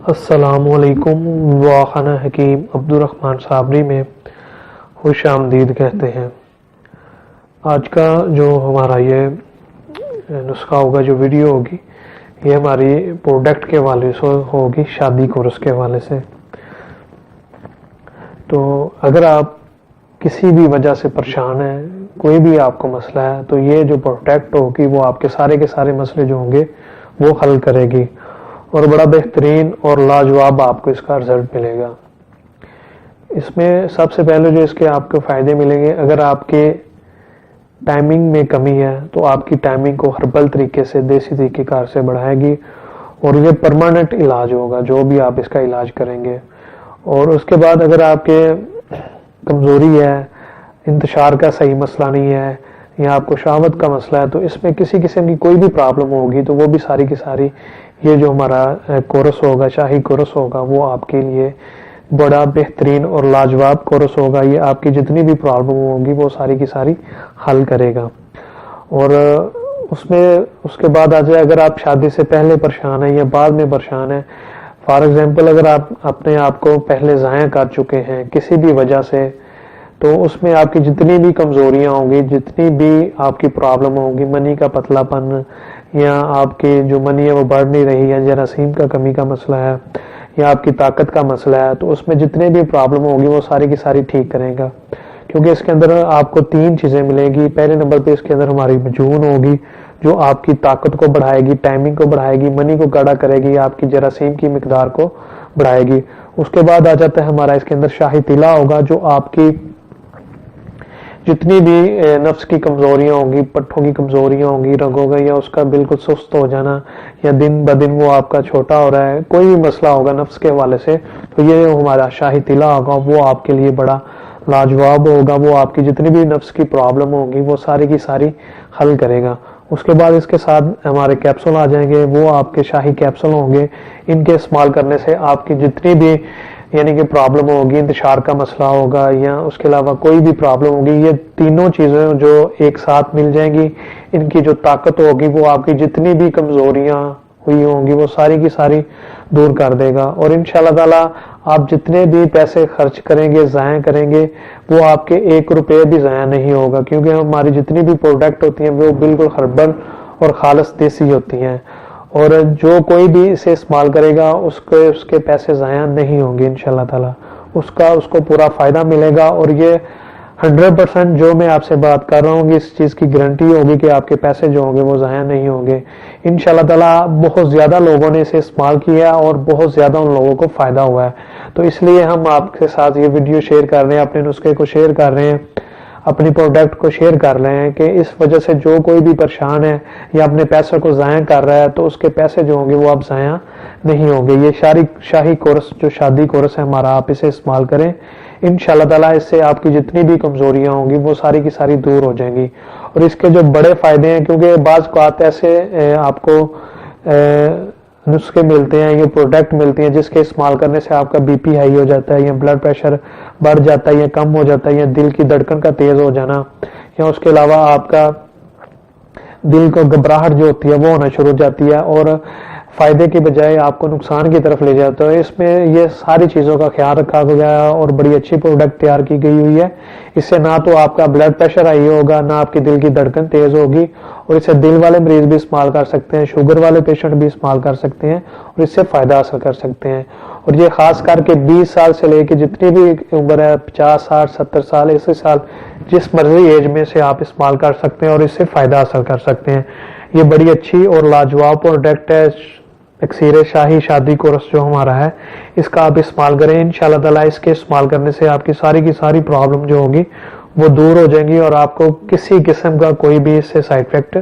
السلام علیکم واخانہ حکیم عبدالرحمن صابری میں خوش آمدید کہتے ہیں۔ آج کا جو ہمارا یہ نسخہ ہوگا، جو ویڈیو ہوگی، یہ ہماری پروڈکٹ کے حوالے سے ہوگی، شادی کورس کے حوالے سے۔ تو اگر آپ کسی بھی وجہ سے پریشان ہیں، کوئی بھی آپ کو مسئلہ ہے، تو یہ جو پروڈکٹ ہوگی وہ آپ کے سارے مسئلے جو ہوں گے وہ حل کرے گی، اور بڑا بہترین اور لاجواب آپ کو اس کا رزلٹ ملے گا۔ اس میں سب سے پہلے جو اس کے آپ کو فائدے ملیں گے، اگر آپ کے ٹائمنگ میں کمی ہے تو آپ کی ٹائمنگ کو ہربل طریقے سے، دیسی طریقہ کار سے بڑھائے گی، اور یہ پرماننٹ علاج ہوگا جو بھی آپ اس کا علاج کریں گے۔ اور اس کے بعد اگر آپ کے کمزوری ہے، انتشار کا صحیح مسئلہ نہیں ہے، یا آپ کو شہوت کا مسئلہ ہے، تو اس میں کسی قسم کی کوئی بھی پرابلم ہوگی تو وہ بھی ساری کی ساری یہ جو ہمارا کورس ہوگا، شاہی کورس ہوگا، وہ آپ کے لیے بڑا بہترین اور لاجواب کورس ہوگا۔ یہ آپ کی جتنی بھی پرابلم ہوگی وہ ساری کی ساری حل کرے گا۔ اور اس کے بعد آ جائے، اگر آپ شادی سے پہلے پریشان ہیں یا بعد میں پریشان ہیں، فار ایگزامپل اگر آپ اپنے آپ کو پہلے ضائع کر چکے ہیں کسی بھی وجہ سے، تو اس میں آپ کی جتنی بھی کمزوریاں ہوں گی، جتنی بھی آپ کی پرابلم ہوگی، منی کا پتلا پن، یا آپ کی جو منی ہے وہ بڑھ نہیں رہی ہے، جراثیم کا کمی کا مسئلہ ہے، یا آپ کی طاقت کا مسئلہ ہے، تو اس میں جتنے بھی پرابلم ہوگی وہ ساری کی ساری ٹھیک کرے گا۔ کیونکہ اس کے اندر آپ کو 3 چیزیں ملیں گی۔ پہلے نمبر پہ اس کے اندر ہماری مجون ہوگی جو آپ کی طاقت کو بڑھائے گی، ٹائمنگ کو بڑھائے گی، منی کو گاڑا کرے گی، آپ کی جراثیم کی مقدار کو بڑھائے گی۔ اس کے بعد آ جاتا ہے ہمارا اس کے اندر شاہی طلا ہوگا، جو آپ کی جتنی بھی نفس کی کمزوریاں ہوں گی، پٹھوں کی کمزوریاں ہوں گی، رگوں کا یا اس کا بالکل سست ہو جانا، یا دن بدن وہ آپ کا چھوٹا ہو رہا ہے، کوئی بھی مسئلہ ہوگا نفس کے حوالے سے، تو یہ ہمارا شاہی طلا ہوگا، وہ آپ کے لیے بڑا لاجواب ہوگا۔ وہ آپ کی جتنی بھی نفس کی پرابلم ہوگی وہ ساری کی ساری حل کرے گا۔ اس کے بعد اس کے ساتھ ہمارے کیپسول آ جائیں گے، وہ آپ کے شاہی کیپسول ہوں گے۔ ان کے استعمال کرنے سے آپ کی جتنی بھی یعنی کہ پرابلم ہوگی، انتشار کا مسئلہ ہوگا، یا اس کے علاوہ کوئی بھی پرابلم ہوگی، یہ تینوں چیزیں جو ایک ساتھ مل جائیں گی، ان کی جو طاقت ہوگی وہ آپ کی جتنی بھی کمزوریاں ہوئی ہوں گی وہ ساری کی ساری دور کر دے گا۔ اور انشاءاللہ تعالی آپ جتنے بھی پیسے خرچ کریں گے، ضائع کریں گے، وہ آپ کے 1 روپے بھی ضائع نہیں ہوگا، کیونکہ ہماری جتنی بھی پروڈکٹ ہوتی ہیں وہ بالکل ہربل اور خالص دیسی ہوتی ہیں، اور جو کوئی بھی اسے استعمال کرے گا اس کے پیسے ضائع نہیں ہوں گے انشاءاللہ تعالی، اس کو پورا فائدہ ملے گا۔ اور یہ 100% جو میں آپ سے بات کر رہا ہوں گی، اس چیز کی گارنٹی ہوگی کہ آپ کے پیسے جو ہوں گے وہ ضائع نہیں ہوں گے انشاءاللہ تعالی۔ بہت زیادہ لوگوں نے اسے استعمال کیا اور بہت زیادہ ان لوگوں کو فائدہ ہوا ہے، تو اس لیے ہم آپ کے ساتھ یہ ویڈیو شیئر کر رہے ہیں، اپنے نسخے کو شیئر کر رہے ہیں، اپنی پروڈکٹ کو شیئر کر رہے ہیں، کہ اس وجہ سے جو کوئی بھی پریشان ہے یا اپنے پیسوں کو ضائع کر رہا ہے تو اس کے پیسے جو ہوں گے وہ اب ضائع نہیں ہوں گے۔ یہ شاہی کورس جو شادی کورس ہے ہمارا، آپ اسے استعمال کریں انشاءاللہ تعالی۔ اس سے آپ کی جتنی بھی کمزوریاں ہوں گی وہ ساری کی ساری دور ہو جائیں گی۔ اور اس کے جو بڑے فائدے ہیں، کیونکہ بعض اوقات ایسے آپ کو نسخے ملتے ہیں، یہ پروڈکٹ ملتی ہیں جس کے استعمال کرنے سے آپ کا بی پی ہائی ہو جاتا ہے، یا بلڈ پریشر بڑھ جاتا ہے یا کم ہو جاتا ہے، یا دل کی دھڑکن کا تیز ہو جانا، یا اس کے علاوہ آپ کا دل کو گھبراہٹ جو ہوتی ہے وہ ہونا شروع ہو جاتی ہے، اور فائدے کی بجائے آپ کو نقصان کی طرف لے جاتا ہے۔ اس میں یہ ساری چیزوں کا خیال رکھا گیا ہے، اور بڑی اچھی پروڈکٹ تیار کی گئی ہوئی ہے۔ اس سے نہ تو آپ کا بلڈ پریشر ہائی ہوگا، نہ آپ کی دل کی دھڑکن تیز ہوگی، اور اسے دل والے مریض بھی استعمال کر سکتے ہیں، شوگر والے پیشنٹ بھی استعمال کر سکتے ہیں، اور اس سے فائدہ حاصل کر سکتے ہیں۔ اور یہ خاص کر کے 20 سال سے لے کے جتنی بھی عمر ہے، 50 60 70 سال، 80 سال، جس مرضی ایج میں سے آپ استعمال کر سکتے ہیں اور اس سے فائدہ حاصل کر سکتے ہیں۔ یہ بڑی اچھی اور لاجواب پروڈکٹ ہے، اکسیر شاہی شادی کورس جو ہمارا ہے، اس کا آپ استعمال کریں انشاءاللہ تعالی۔ اس کے استعمال کرنے سے آپ کی ساری پرابلم جو ہوگی وہ دور ہو جائیں گی، اور آپ کو کسی قسم کا کوئی بھی اس سے سائیڈ افیکٹ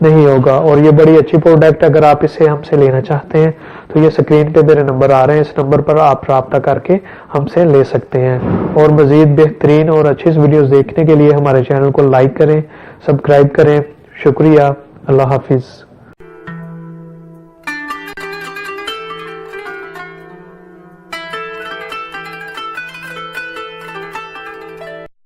نہیں ہوگا۔ اور یہ بڑی اچھی پروڈکٹ، اگر آپ اسے ہم سے لینا چاہتے ہیں تو یہ سکرین پہ میرے نمبر آ رہے ہیں، اس نمبر پر آپ رابطہ کر کے ہم سے لے سکتے ہیں۔ اور مزید بہترین اور اچھی ویڈیوز دیکھنے کے لیے ہمارے چینل کو لائک کریں، سبسکرائب کریں۔ شکریہ، اللہ حافظ۔